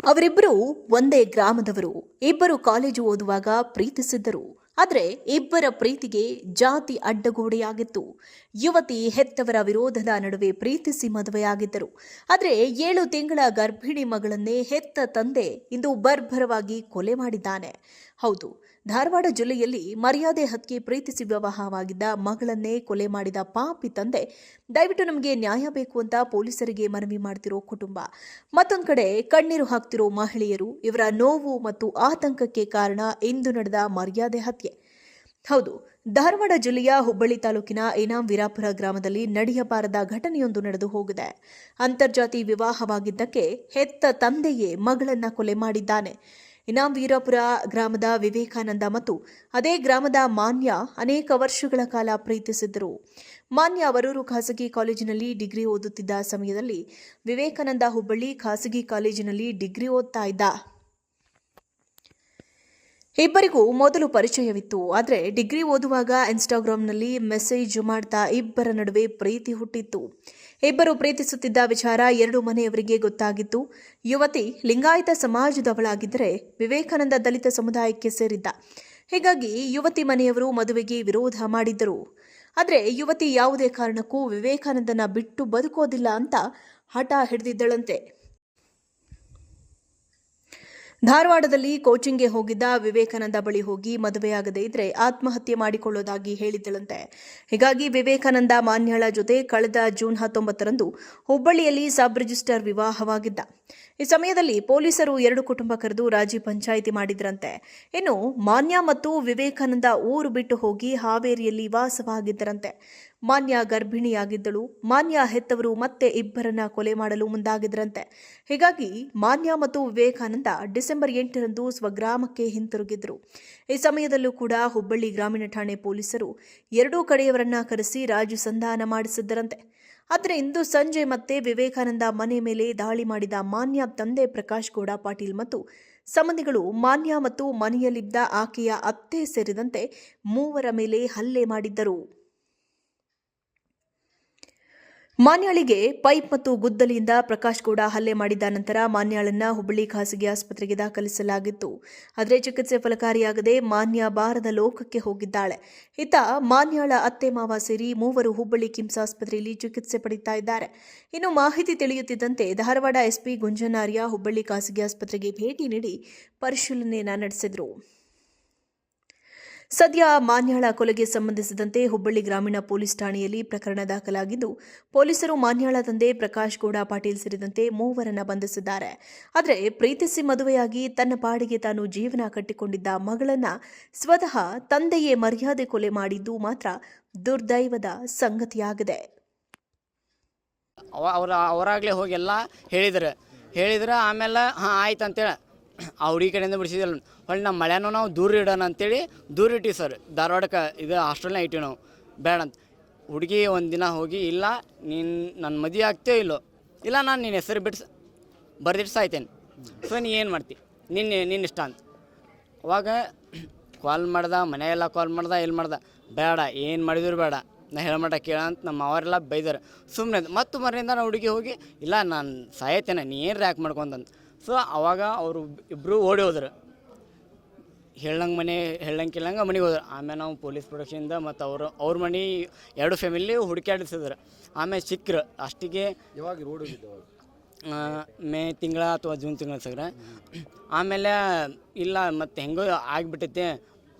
ಅವರಿಬ್ಬರು ಒಂದೇ ಗ್ರಾಮದವರು. ಇಬ್ಬರು ಕಾಲೇಜು ಓದುವಾಗ ಪ್ರೀತಿಸಿದ್ದರು. ಆದರೆ ಇಬ್ಬರ ಪ್ರೀತಿಗೆ ಜಾತಿ ಅಡ್ಡಗೋಡೆಯಾಗಿತ್ತು. ಯುವತಿ ಹೆತ್ತವರ ವಿರೋಧದ ನಡುವೆ ಪ್ರೀತಿಸಿ ಮದುವೆಯಾಗಿದ್ದರು. ಆದರೆ 7 ತಿಂಗಳ ಗರ್ಭಿಣಿ ಮಗಳನ್ನೇ ಹೆತ್ತ ತಂದೆ ಇಂದು ಬರ್ಬರವಾಗಿ ಕೊಲೆ ಮಾಡಿದ್ದಾನೆ. ಹೌದು, ಧಾರವಾಡ ಜಿಲ್ಲೆಯಲ್ಲಿ ಮರ್ಯಾದೆ ಹಕ್ಕಿ ಪ್ರೀತಿಸಿ ವಿವಾಹವಾಗಿದ್ದ ಮಗಳನ್ನೇ ಕೊಲೆ ಮಾಡಿದ ಪಾಪಿ ತಂದೆ. ದಯವಿಟ್ಟು ನಮಗೆ ನ್ಯಾಯ ಬೇಕು ಅಂತ ಪೊಲೀಸರಿಗೆ ಮನವಿ ಮಾಡ್ತಿರೋ ಕುಟುಂಬ, ಮತ್ತೊಂದು ಕಡೆ ಕಣ್ಣೀರು ಹಾಕ್ತಿರೋ ಮಹಿಳೆಯರು, ಇವರ ನೋವು ಮತ್ತು ಆತಂಕಕ್ಕೆ ಕಾರಣ ಇಂದು ನಡೆದ ಮರ್ಯಾದೆ ಹತ್ಯೆ. ಹೌದು, ಧಾರವಾಡ ಜಿಲ್ಲೆಯ ಹುಬ್ಬಳ್ಳಿ ತಾಲೂಕಿನ ಇನಾಂ ವೀರಾಪುರ ಗ್ರಾಮದಲ್ಲಿ ನಡೆಯಬಾರದ ಘಟನೆಯೊಂದು ನಡೆದು ಹೋಗಿದೆ. ಅಂತರ್ಜಾತಿ ವಿವಾಹವಾಗಿದ್ದಕ್ಕೆ ಹೆತ್ತ ತಂದೆಯೇ ಮಗಳನ್ನ ಕೊಲೆ ಮಾಡಿದ್ದಾನೆ. ಇನಾಂ ವೀರಾಪುರ ಗ್ರಾಮದ ವಿವೇಕಾನಂದ ಮತ್ತು ಅದೇ ಗ್ರಾಮದ ಮಾನ್ಯ ಅನೇಕ ವರ್ಷಗಳ ಕಾಲ ಪ್ರೀತಿಸಿದ್ದರು. ಮಾನ್ಯ ವರೂರು ಖಾಸಗಿ ಕಾಲೇಜಿನಲ್ಲಿ ಡಿಗ್ರಿ ಓದುತ್ತಿದ್ದ ಸಮಯದಲ್ಲಿ ವಿವೇಕಾನಂದ ಹುಬ್ಬಳ್ಳಿ ಖಾಸಗಿ ಕಾಲೇಜಿನಲ್ಲಿ ಡಿಗ್ರಿ ಓದ್ತಾ ಇದ್ದ. ಇಬ್ಬರಿಗೂ ಮೊದಲು ಪರಿಚಯವಿತ್ತು. ಆದರೆ ಡಿಗ್ರಿ ಓದುವಾಗ ಇನ್ಸ್ಟಾಗ್ರಾಂನಲ್ಲಿ ಮೆಸೇಜ್ ಮಾಡ್ತಾ ಇಬ್ಬರ ನಡುವೆ ಪ್ರೀತಿ ಹುಟ್ಟಿತ್ತು. ಇಬ್ಬರು ಪ್ರೀತಿಸುತ್ತಿದ್ದ ವಿಚಾರ 2 ಮನೆಯವರಿಗೆ ಗೊತ್ತಾಗಿತ್ತು. ಯುವತಿ ಲಿಂಗಾಯತ ಸಮಾಜದವಳಾಗಿದ್ದರೆ ವಿವೇಕಾನಂದ ದಲಿತ ಸಮುದಾಯಕ್ಕೆ ಸೇರಿದ್ದ. ಹೀಗಾಗಿ ಯುವತಿ ಮನೆಯವರು ಮದುವೆಗೆ ವಿರೋಧ ಮಾಡಿದ್ದರು. ಆದರೆ ಯುವತಿ ಯಾವುದೇ ಕಾರಣಕ್ಕೂ ವಿವೇಕಾನಂದನ ಬಿಟ್ಟು ಬದುಕೋದಿಲ್ಲ ಅಂತ ಹಠ ಹಿಡಿದಿದ್ದಳಂತೆ. ಧಾರವಾಡದಲ್ಲಿ ಕೋಚಿಂಗ್ಗೆ ಹೋಗಿದ್ದ ವಿವೇಕಾನಂದ ಬಳಿ ಹೋಗಿ ಮದುವೆಯಾಗದೇ ಇದ್ರೆ ಆತ್ಮಹತ್ಯೆ ಮಾಡಿಕೊಳ್ಳೋದಾಗಿ ಹೇಳಿದ್ದಳಂತೆ. ಹೀಗಾಗಿ ವಿವೇಕಾನಂದ ಮಾನ್ಯಳ ಜೊತೆ ಕಳೆದ ಜೂನ್ 19ರಂದು ಹುಬ್ಬಳ್ಳಿಯಲ್ಲಿ ಸಬ್ ರಿಜಿಸ್ಟರ್ ವಿವಾಹವಾಗಿದ್ದ. ಈ ಸಮಯದಲ್ಲಿ ಪೊಲೀಸರು 2 ಕುಟುಂಬ ಕರೆದು ರಾಜಿ ಪಂಚಾಯಿತಿ ಮಾಡಿದ್ರಂತೆ. ಇನ್ನು ಮಾನ್ಯ ಮತ್ತು ವಿವೇಕಾನಂದ ಊರು ಬಿಟ್ಟು ಹೋಗಿ ಹಾವೇರಿಯಲ್ಲಿ ವಾಸವಾಗಿದ್ದರಂತೆ. ಮಾನ್ಯ ಗರ್ಭಿಣಿಯಾಗಿದ್ದಳು. ಮಾನ್ಯ ಹೆತ್ತವರು ಮತ್ತೆ ಇಬ್ಬರನ್ನ ಕೊಲೆ ಮಾಡಲು ಮುಂದಾಗಿದ್ರಂತೆ. ಹೀಗಾಗಿ ಮಾನ್ಯ ಮತ್ತು ವಿವೇಕಾನಂದ ಡಿಸೆಂಬರ್ 8ರಂದು ಸ್ವಗ್ರಾಮಕ್ಕೆ ಹಿಂತಿರುಗಿದ್ರು. ಈ ಸಮಯದಲ್ಲೂ ಕೂಡ ಹುಬ್ಬಳ್ಳಿ ಗ್ರಾಮೀಣ ಠಾಣೆ ಪೊಲೀಸರು 2 ಕಡೆಯವರನ್ನ ಕರೆಸಿ ರಾಜು ಸಂಧಾನ ಮಾಡಿಸಿದ್ದರಂತೆ. ಆದರೆ ಇಂದು ಸಂಜೆ ಮತ್ತೆ ವಿವೇಕಾನಂದ ಮನೆ ಮೇಲೆ ದಾಳಿ ಮಾಡಿದ ಮಾನ್ಯ ತಂದೆ ಪ್ರಕಾಶ್ ಗೌಡ ಪಾಟೀಲ್ ಮತ್ತು ಸಂಬಂಧಿಗಳು ಮಾನ್ಯ ಮತ್ತು ಮನೆಯಲ್ಲಿದ್ದ ಆಕೆಯ ಅತ್ತೆ ಸೇರಿದಂತೆ 3 ಮೇಲೆ ಹಲ್ಲೆ ಮಾಡಿದ್ದರು. ಮಾನ್ಯಾಳಿಗೆ ಪೈಪ್ ಮತ್ತು ಗುದ್ದಲಿಯಿಂದ ಪ್ರಕಾಶ್ ಗೌಡ ಹಲ್ಲೆ ಮಾಡಿದ ನಂತರ ಮಾನ್ಯಾಳನ್ನ ಹುಬ್ಬಳ್ಳಿ ಖಾಸಗಿ ಆಸ್ಪತ್ರೆಗೆ ದಾಖಲಿಸಲಾಗಿತ್ತು. ಆದರೆ ಚಿಕಿತ್ಸೆ ಫಲಕಾರಿಯಾಗದೆ ಮಾನ್ಯ ಬಾರದ ಲೋಕಕ್ಕೆ ಹೋಗಿದ್ದಾಳೆ. ಇತ್ತ ಮಾನ್ಯಾಳ ಅತ್ತೆ ಮಾವ ಸೇರಿ 3 ಹುಬ್ಬಳ್ಳಿ ಕಿಮ್ಸ್ ಆಸ್ಪತ್ರೆಯಲ್ಲಿ ಚಿಕಿತ್ಸೆ ಪಡೆಯುತ್ತಾ ಇದ್ದಾರೆ. ಇನ್ನು ಮಾಹಿತಿ ತಿಳಿಯುತ್ತಿದ್ದಂತೆ ಧಾರವಾಡ ಎಸ್ಪಿ ಗುಂಜನಾರ್ಯ ಹುಬ್ಬಳ್ಳಿ ಖಾಸಗಿ ಆಸ್ಪತ್ರೆಗೆ ಭೇಟಿ ನೀಡಿ ಪರಿಶೀಲನೆಯನ್ನು ನಡೆಸಿದರು. ಸದ್ಯ ಮಾನ್ಯಾಳ ಕೊಲೆಗೆ ಸಂಬಂಧಿಸಿದಂತೆ ಹುಬ್ಬಳ್ಳಿ ಗ್ರಾಮೀಣ ಪೊಲೀಸ್ ಠಾಣೆಯಲ್ಲಿ ಪ್ರಕರಣ ದಾಖಲಾಗಿದ್ದು, ಪೊಲೀಸರು ಮಾನ್ಯಾಳ ತಂದೆ ಪ್ರಕಾಶ್ ಗೌಡ ಪಾಟೀಲ್ ಸೇರಿದಂತೆ 3ರನ್ನ ಬಂಧಿಸಿದ್ದಾರೆ. ಆದರೆ ಪ್ರೀತಿಸಿ ಮದುವೆಯಾಗಿ ತನ್ನ ಪಾಡಿಗೆ ತಾನು ಜೀವನ ಕಟ್ಟಿಕೊಂಡಿದ್ದ ಮಗಳನ್ನ ಸ್ವತಃ ತಂದೆಯೇ ಮರ್ಯಾದೆ ಕೊಲೆ ಮಾಡಿದ್ದು ಮಾತ್ರ ದುರ್ದೈವದ ಸಂಗತಿಯಾಗಿದೆ. ಅವರಾಗಲೇ ಹೋಗಿ ಎಲ್ಲ ಹೇಳಿದ್ರೆ ಆಮೇಲೆ ಆಯ್ತು ಅಂತೇಳಿ ಆ ಹುಡುಗಿ ಕಡೆಯಿಂದ ಬಿಡಿಸಿದಿಲ್ಲ. ಹೊಳ್ಳಿ ನಮ್ಮ ಮಳೆನೂ ನಾವು ದೂರ ಇಡೋಣ ಅಂತೇಳಿ ದೂರ ಇಟ್ಟಿವಿ ಸರ್. ಧಾರವಾಡಕ್ಕೆ ಇದು ಹಾಸ್ಟೆಲ್ನ ಇಟ್ಟಿವಿ ನಾವು ಬೇಡ ಅಂತ. ಹುಡುಗಿ ಒಂದು ದಿನ ಹೋಗಿ, ಇಲ್ಲ ನೀನು ನನ್ನ ಮದುವೆ ಆಗ್ತೇವೋ ಇಲ್ಲೋ, ಇಲ್ಲ ನಾನು ನಿನ್ನ ಹೆಸರು ಬರ್ದಿಟ್ಟು ಸಾಯ್ತೇನೆ, ಸೊ ನೀ ಏನು ಮಾಡ್ತಿ, ನಿನ್ನ ಇಷ್ಟ ಅಂತ. ಅವಾಗ ಕಾಲ್ ಮಾಡ್ದೆ, ಮನೆಯೆಲ್ಲ ಕಾಲ್ ಮಾಡ್ದೆ, ಬೇಡ ಏನು ಮಾಡಿದ್ರು ಬೇಡ, ನಾ ಹೇಳಮಟ ಕೇಳ ಅಂತ ನಮ್ಮ ಅವರೆಲ್ಲ ಬೈದಾರೆ. ಸುಮ್ಮನೆ ಮತ್ತು ಮರೆಯಿಂದ ನಾವು ಹುಡುಗಿ ಹೋಗಿ, ಇಲ್ಲ ನಾನು ಸಾಯ್ತೇನೆ, ನೀ ಏನು ರ್ಯಾಕ್ ಮಾಡ್ಕೊಂತಂತ. ಸೊ ಅವಾಗ ಅವರು ಇಬ್ಬರು ಓಡಿ ಹೋದ್ರು. ಹೇಳಂಗಿಲ್ಲಂಗೆ ಮನೆಗೆ ಹೋದ್ರು. ಆಮೇಲೆ ನಾವು ಪೊಲೀಸ್ ಪ್ರೊಡಕ್ಷನಿಂದ ಮತ್ತು ಅವ್ರ ಮನೆ 2 ಫ್ಯಾಮಿಲಿ ಹುಡುಕಾಡಿಸಿದ್ರು. ಆಮೇಲೆ ಸಿಕ್ಕರು. ಅಷ್ಟಿಗೆ ಯಾವಾಗ ರೋಡ್ ಹೋಗಿದ್ದು? ಮೇ ತಿಂಗಳ ಅಥವಾ ಜೂನ್ ತಿಂಗಳ ಸಗ್ರ. ಆಮೇಲೆ ಇಲ್ಲ ಮತ್ತು ಹೆಂಗೋ ಆಗಿಬಿಟ್ಟೈತಿ.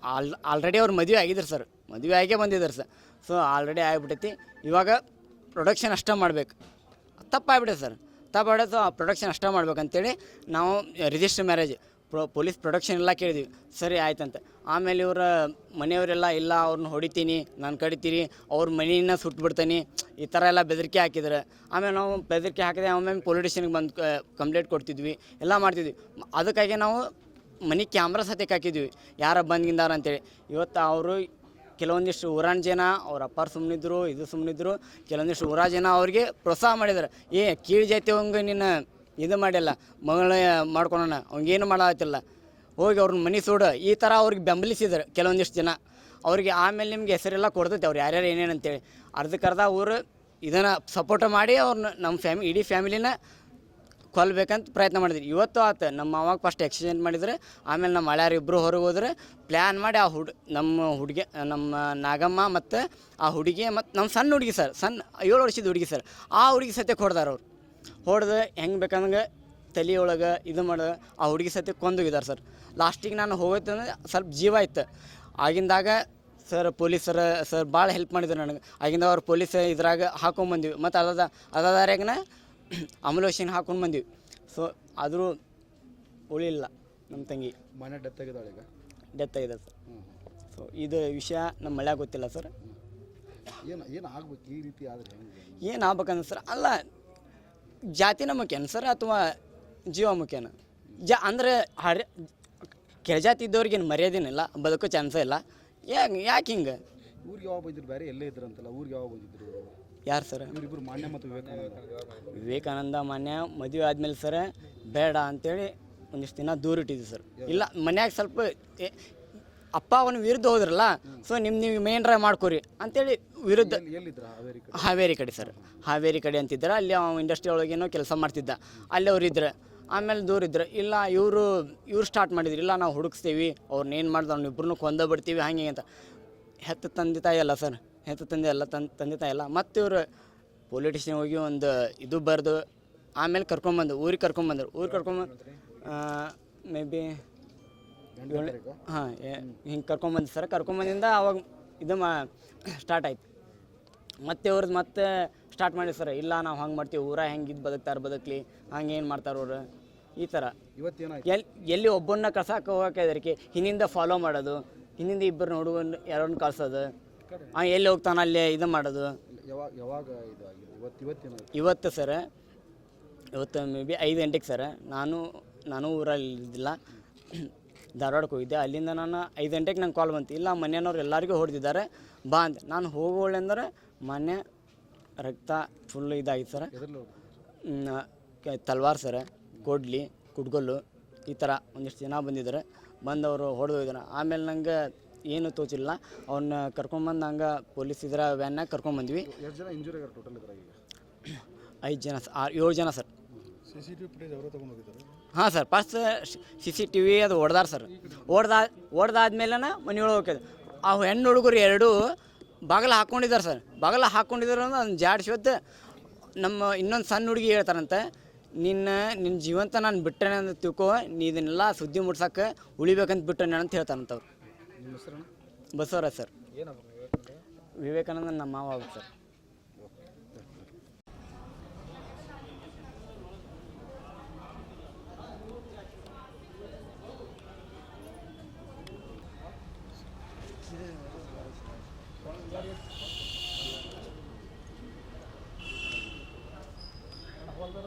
ಆಲ್ರೆಡಿ ಅವ್ರು ಮದುವೆ ಆಗಿದ್ರು ಸರ್, ಮದುವೆ ಆಗೇ ಬಂದಿದ್ದಾರೆ ಸರ್. So already ಆಗಿಬಿಟ್ಟೈತಿ. ಇವಾಗ ಪ್ರೊಡಕ್ಷನ್ ಅಷ್ಟೇ ಮಾಡ್ಬೇಕು. ತಪ್ಪಾಗ್ಬಿಟ್ಟೈತೆ ಸರ್, ತಪ್ಪಾಗ್ಬಿಟ್ಟೈತೆ. ಪ್ರೊಡಕ್ಷನ್ ಅಷ್ಟೇ ಮಾಡ್ಬೇಕಂತೇಳಿ ನಾವು ರಿಜಿಸ್ಟರ್ ಮ್ಯಾರೇಜ್ ಪೊಲೀಸ್ ಪ್ರೊಡಕ್ಷನ್ ಎಲ್ಲ ಕೇಳಿದ್ವಿ. ಸರಿ ಆಯ್ತಂತ. ಆಮೇಲೆ ಇವರ ಮನೆಯವರೆಲ್ಲ, ಇಲ್ಲ ಅವ್ರನ್ನ ಹೊಡಿತೀನಿ, ನಾನು ಕಡಿತೀನಿ, ಅವ್ರ ಮನೆಯನ್ನ ಸುಟ್ಬಿಡ್ತೀನಿ, ಈ ಥರ ಎಲ್ಲ ಬೆದರಿಕೆ ಹಾಕಿದ್ರೆ. ಆಮೇಲೆ ನಾವು ಬೆದರಿಕೆ ಹಾಕಿದೆ. ಆಮೇಲೆ ಪೊಲೀಸ್ ಸ್ಟೇಷನ್ಗೆ ಬಂದು ಕಂಪ್ಲೇಂಟ್ ಕೊಡ್ತಿದ್ವಿ, ಎಲ್ಲ ಮಾಡ್ತಿದ್ವಿ. ಅದಕ್ಕಾಗಿ ನಾವು ಮನೆ ಕ್ಯಾಮ್ರಾ ಸತ್ಯಕ್ಕೆ ಹಾಕಿದ್ವಿ, ಯಾರ ಬಂದ್ಗಿಂದಾರ ಅಂತೇಳಿ. ಇವತ್ತು ಅವರು ಕೆಲವೊಂದಿಷ್ಟು ಊರಾಣ ಜನ ಅವ್ರ ಅಪ್ಪಾರು ಸುಮ್ಮನಿದ್ರು, ಇದು ಸುಮ್ಮನಿದ್ರು. ಕೆಲವೊಂದಿಷ್ಟು ಊರ ಜನ ಅವ್ರಿಗೆ ಪ್ರೋತ್ಸಾಹ ಮಾಡಿದ್ದಾರೆ. ಕೀಳು ಜಾತಿ ಹಂಗೆ ನೀನು ಇದು ಮಾಡಿಲ್ಲ, ಮಗಳ ಮಾಡ್ಕೊಳೋಣ, ಅವ್ಗೇನು ಮಾಡತ್ತಿಲ್ಲ, ಹೋಗಿ ಅವ್ರನ್ನ ಮನೆ ಸುಡು, ಈ ಥರ ಅವ್ರಿಗೆ ಬೆಂಬಲಿಸಿದ್ರು ಕೆಲವೊಂದಿಷ್ಟು ಜನ. ಅವ್ರಿಗೆ ಆಮೇಲೆ ನಿಮ್ಗೆ ಹೆಸರೆಲ್ಲ ಕೊಡ್ತೈತೆ ಅವ್ರು ಯಾರ್ಯಾರು ಏನೇನು ಅಂತೇಳಿ. ಅರ್ಧಕ್ಕರ್ಧ ಊರು ಇದನ್ನು ಸಪೋರ್ಟ್ ಮಾಡಿ ಅವ್ರನ್ನ ನಮ್ಮ ಇಡೀ ಫ್ಯಾಮಿಲಿನ ಕೊಲ್ಲಬೇಕಂತ ಪ್ರಯತ್ನ ಮಾಡಿದ್ವಿ. ಇವತ್ತು ಆತ ನಮ್ಮ ಅವಾಗ ಫಸ್ಟ್ ಎಕ್ಸಿಡೆಂಟ್ ಮಾಡಿದ್ರೆ, ಆಮೇಲೆ ನಮ್ಮ ಹಳ್ಯಾರು ಇಬ್ಬರು ಹೊರಗೆ ಹೋದ್ರೆ ಪ್ಲ್ಯಾನ್ ಮಾಡಿ ನಮ್ಮ ಹುಡುಗಿ, ನಮ್ಮ ನಾಗಮ್ಮ ಮತ್ತು ಆ ಹುಡುಗಿ ಮತ್ತು ನಮ್ಮ ಸಣ್ಣ ಹುಡುಗಿ ಸರ್, ಸಣ್ಣ 7 ವರ್ಷದ ಹುಡುಗಿ ಸರ್, ಆ ಹುಡುಗಿ ಸತ್ಯಕ್ಕೆ ಹೊಡೆದಾರ ಅವ್ರು. ಹೊಡೆದು ಹೆಂಗೆ ಬೇಕಂದಂಗೆ ತಲೆಯೊಳಗೆ ಇದು ಮಾಡಿ ಆ ಹುಡುಗಿ ಸತ್ಯಕ್ಕೆ ಕೊಂದೋಗಿದ್ದಾರೆ ಸರ್. ಲಾಸ್ಟಿಗೆ ನಾನು ಹೋಗೋತ್ತಂದ್ರೆ ಸ್ವಲ್ಪ ಜೀವ ಇತ್ತು. ಆಗಿಂದಾಗ ಸರ್ ಪೊಲೀಸರು ಸರ್ ಭಾಳ ಹೆಲ್ಪ್ ಮಾಡಿದ್ರು ನನಗೆ. ಆಗಿಂದ ಅವ್ರು ಪೊಲೀಸ್ ಇದ್ರಾಗ ಹಾಕೊಂಡ್ಬಂದಿವಿ, ಮತ್ತು ಅದಾರ್ಯಾಗನ ಅಮಲೋಷನ್ ಹಾಕೊಂಡು ಬಂದಿವಿ. ಸೊ ಆದರೂ ಉಳಿಲ್ಲ ನಮ್ಮ ತಂಗಿ. ಮನೆ ಡೆತ್ ಆಗಿದ್ದಾಳೆ ಈಗ. ಡೆತ್ ಆಗಿದೆ ಸರ್. ಸೊ ಇದು ವಿಷಯ ನಮ್ಮ ಮಳ್ಯಾಗ ಗೊತ್ತಿಲ್ಲ ಸರ್. ಏನು ಆಗ್ಬೇಕು ಈ ರೀತಿ ಆದರೆ ಹೆಂಗೆ? ಏನು ಆಗ್ಬೇಕಂದ್ರೆ ಸರ್, ಅಲ್ಲ ಜಾತಿನ ಮುಖ್ಯನ ಸರ್ ಅಥವಾ ಜೀವ ಮುಖ್ಯನ? ಅಂದರೆ ಕೆಳಜಾತಿ ಇದ್ದವ್ರಿಗೇನು ಮರ್ಯಾದೆನಿಲ್ಲ, ಬದುಕೋ ಚಾನ್ಸೇ ಇಲ್ಲ. ಯಾಕೆ ಹಿಂಗೆ? ಊರಿಗೆ ಯಾವಾಗ ಬಂದಿದ್ರು? ಬೇರೆ ಎಲ್ಲೇ ಇದ್ರಂತಲ್ಲ, ಊರಿಗೆ ಯಾವಾಗ ಬಂದಿದ್ರು? ಯಾರು ಸರ್? ಇವರಿಬ್ಬರು ಮಾನ್ಯ ಮತ್ತು ವಿವೇಕಾನಂದ ಮಾನ್ಯ ಮದುವೆ ಆದಮೇಲೆ ಸರ್ ಬೇಡ ಅಂಥೇಳಿ ಒಂದಿಷ್ಟು ದಿನ ದೂರ ಇಟ್ಟಿದ್ವಿ ಸರ್. ಇಲ್ಲ ಮನ್ಯಾಗ ಸ್ವಲ್ಪ ಅಪ್ಪ ಅವನ ವಿರುದ್ಧ ಹೋದ್ರಲ್ಲ, ಸೊ ನೀವು ಮೇನ್ರ ಮಾಡ್ಕೊರಿ ಅಂತೇಳಿ ವಿರುದ್ಧ. ಹಾವೇರಿ ಕಡೆ ಸರ್, ಹಾವೇರಿ ಕಡೆ ಅಂತಿದ್ದಾರೆ. ಅಲ್ಲಿ ಅವ್ನು ಇಂಡಸ್ಟ್ರಿ ಒಳಗೇನೋ ಕೆಲಸ ಮಾಡ್ತಿದ್ದ, ಅಲ್ಲಿ ಅವ್ರು ಇದ್ರೆ. ಆಮೇಲೆ ದೂರ ಇದ್ರೆ ಇಲ್ಲ ಇವರು ಸ್ಟಾರ್ಟ್ ಮಾಡಿದ್ರು, ಇಲ್ಲ ನಾವು ಹುಡುಕ್ಸ್ತೀವಿ, ಅವ್ರನ್ನೇನು ಮಾಡ್ದು ಅವ್ನಿಬ್ರು ಕೊಂದ ಬಿಡ್ತೀವಿ ಹಂಗೆ ಅಂತ. ಹೆತ್ತ ತಂದೆ ತಾಯಿ ಅಲ್ಲ ಸರ್, ಹೆತ್ತ ತಂದೆ ಅಲ್ಲ, ತಂದೆ ತಾಯಿ ಅಲ್ಲ. ಮತ್ತು ಇವರು ಪೊಲಿಟಿಷಿಯನ್ ಹೋಗಿ ಒಂದು ಇದು ಬರೆದು ಆಮೇಲೆ ಊರಿಗೆ ಕರ್ಕೊಂಬಂದರು. ಮೇ ಬಿ ಹಾಂ ಹಿಂಗೆ ಕರ್ಕೊಂಬಂದು ಸರ್. ಕರ್ಕೊಂಬಂದಿಂದ ಅವಾಗ ಇದು ಸ್ಟಾರ್ಟ್ ಆಯ್ತು. ಮತ್ತೆ ಅವ್ರದ್ದು ಮತ್ತೆ ಸ್ಟಾರ್ಟ್ ಮಾಡಿ ಸರ್, ಇಲ್ಲ ನಾವು ಹಂಗೆ ಮಾಡ್ತೀವಿ, ಊರ ಹೆಂಗೆ ಇದು ಬದುಕಲಿ, ಹಂಗೆ ಏನು ಮಾಡ್ತಾರೆ ಅವರು ಈ ಥರ. ಎಲ್ಲಿ ಒಬ್ಬನ್ನ ಕಳ್ಸಕ್ಕೆ ಹೋಗೋಕೆ ಹೆದರಿಕೆ, ಹಿಂದಿಂದ ಫಾಲೋ ಮಾಡೋದು, ಹಿಂದಿಂದ ಇಬ್ಬರು ಹುಡುಗನ ಯಾರನ್ನ ಕಳ್ಸೋದು, ಎಲ್ಲಿ ಹೋಗ್ತಾನೆ ಅಲ್ಲೇ ಇದು ಮಾಡೋದು. ಇವತ್ತು ಸರ್, ಇವತ್ತು ಮೇ ಬಿ 5 ಗಂಟೆಗೆ ಸರ್, ನಾನು ಊರಲ್ಲಿ ಇದ್ದಿಲ್ಲ, ಧಾರವಾಡಕ್ಕೆ ಹೋಗಿದ್ದೆ. ಅಲ್ಲಿಂದ ನಾನು 5 ಗಂಟೆಗೆ ನಂಗೆ ಕಾಲ್ ಬಂತು, ಇಲ್ಲ ಮನೆಯವ್ರು ಎಲ್ಲರಿಗೂ ಹೊಡೆದಿದ್ದಾರೆ ಬಾ ಅಂತ. ನಾನು ಹೋಗೋಳೆಂದ್ರೆ ಮೊನ್ನೆ ರಕ್ತ ಫುಲ್ ಇದಾಗಿತ್ತು ಸರ್. ತಲ್ವಾರ್ ಸರ್, ಕೋಡ್ಲಿ, ಕುಡ್ಗೊಲ್ಲು ಈ ಥರ ಒಂದಿಷ್ಟು ಜನ ಬಂದಿದ್ದಾರೆ. ಬಂದವರು ಹೊಡೆದೋಗಿದ್ದಾರೆ. ಆಮೇಲೆ ನಂಗೆ ಏನು ತೋಚಿಲ್ಲ, ಅವ್ನ ಕರ್ಕೊಂಬಂದು ನಂಗೆ ಪೊಲೀಸ್ ಇದ್ರ ವ್ಯಾನ್ನಾಗ ಕರ್ಕೊಂಬಂದ್ವಿ. 5 ಜನ ಇಂಜುರಿ ಆಗಾರ ಟೋಟಲ್ ಇದ್ರಾಗ? 5 ಜನ 7 ಜನ ಸರ್. CCTV ಫುಟೇಜ್ ಅವರೇ ತೊಗೊಂಡು ಹೋಗಿದ್ದಾರೆ? ಹಾಂ ಸರ್, ಫಸ್ಟ್ CCTV ಅದು ಹೊಡೆದಾರ ಸರ್. ಹೊಡೆದಾದ್ಮೇಲೆ ಮನೆಯೊಳಗೆ ಹೋಗ್ಯದ. ಆ ಹೆಣ್ಣು ಹುಡುಗರು 2 ಬಾಗಿಲು ಹಾಕ್ಕೊಂಡಿದ್ದಾರೆ ಸರ್. ಬಾಗಿಲು ಹಾಕ್ಕೊಂಡಿದ್ದಾರೆ ಅಂದ್ರೆ ಅದನ್ನು ಜಾಡ್ಸೋದು. ನಮ್ಮ ಇನ್ನೊಂದು ಸಣ್ಣ ಹುಡುಗಿ ಹೇಳ್ತಾರಂತೆ, ನಿನ್ನ ಜೀವಂತ ನಾನು ಬಿಟ್ಟನೆ ಅಂತ ತಿಳ್ಕೊ, ನೀ ಇದನ್ನೆಲ್ಲ ಸುದ್ದಿ ಮುಟ್ಸಕ್ಕೆ ಉಳಿಬೇಕಂತ ಬಿಟ್ಟನೆ ಅಂತ ಹೇಳ್ತಾರಂತವ್ರು. ನಿಮ್ಮ ಹೆಸರು? ಬಸವರಾಜ್ ಸರ್. ವಿವೇಕಾನಂದ ನಮ್ಮ ಮಾವ ಸರ್. ಹೊಲ್ದಾರ